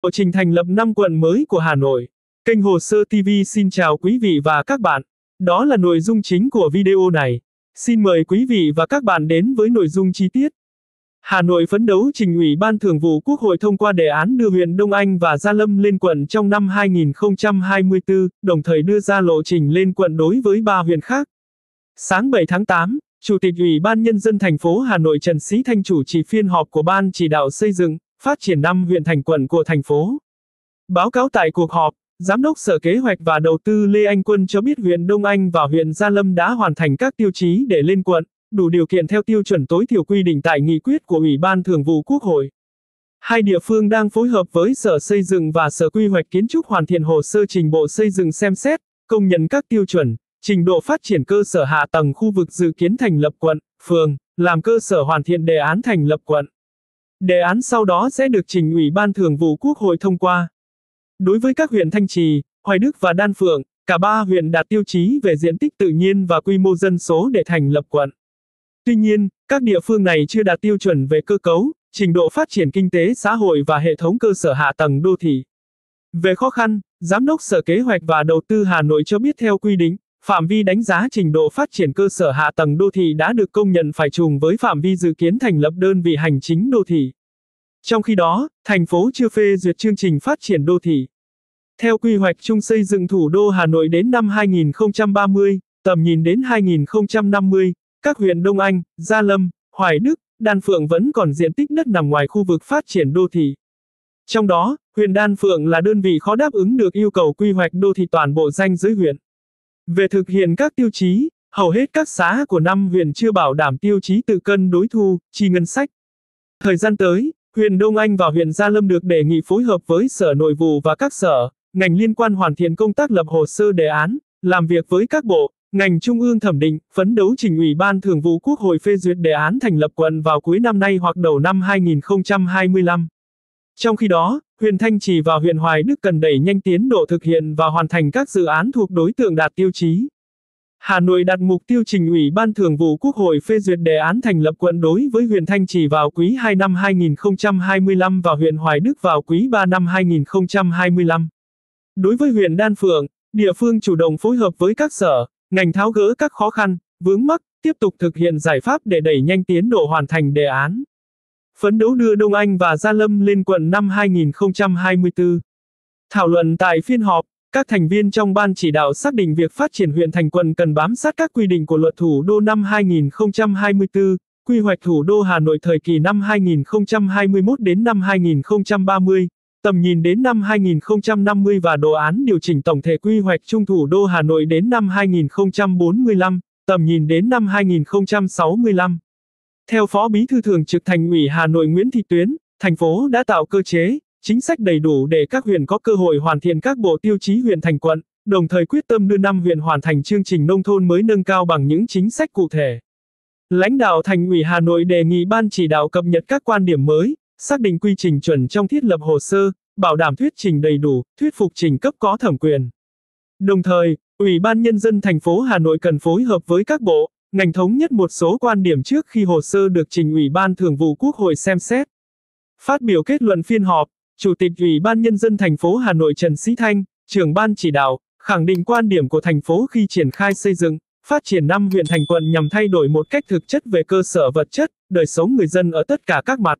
Lộ trình thành lập 5 quận mới của Hà Nội. Kênh Hồ Sơ TV xin chào quý vị và các bạn. Đó là nội dung chính của video này. Xin mời quý vị và các bạn đến với nội dung chi tiết. Hà Nội phấn đấu trình Ủy ban Thường vụ Quốc hội thông qua đề án đưa huyện Đông Anh và Gia Lâm lên quận trong năm 2024, đồng thời đưa ra lộ trình lên quận đối với 3 huyện khác. Sáng 7 tháng 8, Chủ tịch Ủy ban Nhân dân thành phố Hà Nội Trần Sĩ Thanh chủ trì phiên họp của Ban chỉ đạo xây dựng, phát triển 5 huyện thành quận của thành phố. Báo cáo tại cuộc họp, Giám đốc Sở Kế hoạch và Đầu tư Lê Anh Quân cho biết huyện Đông Anh và huyện Gia Lâm đã hoàn thành các tiêu chí để lên quận, đủ điều kiện theo tiêu chuẩn tối thiểu quy định tại nghị quyết của Ủy ban Thường vụ Quốc hội. Hai địa phương đang phối hợp với Sở Xây dựng và Sở Quy hoạch Kiến trúc hoàn thiện hồ sơ trình Bộ Xây dựng xem xét, công nhận các tiêu chuẩn, trình độ phát triển cơ sở hạ tầng khu vực dự kiến thành lập quận, phường, làm cơ sở hoàn thiện đề án thành lập quận. Đề án sau đó sẽ được trình Ủy ban Thường vụ Quốc hội thông qua. Đối với các huyện Thanh Trì, Hoài Đức và Đan Phượng, cả 3 huyện đạt tiêu chí về diện tích tự nhiên và quy mô dân số để thành lập quận. Tuy nhiên, các địa phương này chưa đạt tiêu chuẩn về cơ cấu, trình độ phát triển kinh tế xã hội và hệ thống cơ sở hạ tầng đô thị. Về khó khăn, Giám đốc Sở Kế hoạch và Đầu tư Hà Nội cho biết theo quy định, phạm vi đánh giá trình độ phát triển cơ sở hạ tầng đô thị đã được công nhận phải trùng với phạm vi dự kiến thành lập đơn vị hành chính đô thị. Trong khi đó, thành phố chưa phê duyệt chương trình phát triển đô thị. Theo quy hoạch chung xây dựng thủ đô Hà Nội đến năm 2030, tầm nhìn đến 2050, các huyện Đông Anh, Gia Lâm, Hoài Đức, Đan Phượng vẫn còn diện tích đất nằm ngoài khu vực phát triển đô thị. Trong đó, huyện Đan Phượng là đơn vị khó đáp ứng được yêu cầu quy hoạch đô thị toàn bộ ranh giới huyện. Về thực hiện các tiêu chí, hầu hết các xã của 5 huyện chưa bảo đảm tiêu chí tự cân đối thu, chi ngân sách. Thời gian tới, huyện Đông Anh và huyện Gia Lâm được đề nghị phối hợp với Sở Nội vụ và các sở, ngành liên quan hoàn thiện công tác lập hồ sơ đề án, làm việc với các bộ, ngành trung ương thẩm định, phấn đấu trình Ủy ban Thường vụ Quốc hội phê duyệt đề án thành lập quận vào cuối năm nay hoặc đầu năm 2025. Trong khi đó, huyện Thanh Trì và huyện Hoài Đức cần đẩy nhanh tiến độ thực hiện và hoàn thành các dự án thuộc đối tượng đạt tiêu chí. Hà Nội đặt mục tiêu trình Ủy ban Thường vụ Quốc hội phê duyệt đề án thành lập quận đối với huyện Thanh Trì vào quý 2 năm 2025 và huyện Hoài Đức vào quý 3 năm 2025. Đối với huyện Đan Phượng, địa phương chủ động phối hợp với các sở, ngành tháo gỡ các khó khăn, vướng mắc, tiếp tục thực hiện giải pháp để đẩy nhanh tiến độ hoàn thành đề án. Phấn đấu đưa Đông Anh và Gia Lâm lên quận năm 2024. Thảo luận tại phiên họp, các thành viên trong ban chỉ đạo xác định việc phát triển huyện thành quận cần bám sát các quy định của Luật Thủ đô năm 2024, Quy hoạch Thủ đô Hà Nội thời kỳ năm 2021 đến năm 2030, tầm nhìn đến năm 2050 và đồ án điều chỉnh tổng thể quy hoạch chung Thủ đô Hà Nội đến năm 2045, tầm nhìn đến năm 2065. Theo Phó Bí thư Thường trực Thành ủy Hà Nội Nguyễn Thị Tuyến, thành phố đã tạo cơ chế, chính sách đầy đủ để các huyện có cơ hội hoàn thiện các bộ tiêu chí huyện thành quận, đồng thời quyết tâm đưa 5 huyện hoàn thành chương trình nông thôn mới nâng cao bằng những chính sách cụ thể. Lãnh đạo Thành ủy Hà Nội đề nghị ban chỉ đạo cập nhật các quan điểm mới, xác định quy trình chuẩn trong thiết lập hồ sơ, bảo đảm thuyết trình đầy đủ, thuyết phục trình cấp có thẩm quyền. Đồng thời, Ủy ban Nhân dân thành phố Hà Nội cần phối hợp với các bộ, ngành thống nhất một số quan điểm trước khi hồ sơ được trình Ủy ban Thường vụ Quốc hội xem xét. Phát biểu kết luận phiên họp, Chủ tịch Ủy ban Nhân dân thành phố Hà Nội Trần Sĩ Thanh, trưởng ban chỉ đạo, khẳng định quan điểm của thành phố khi triển khai xây dựng, phát triển 5 huyện thành quận nhằm thay đổi một cách thực chất về cơ sở vật chất, đời sống người dân ở tất cả các mặt.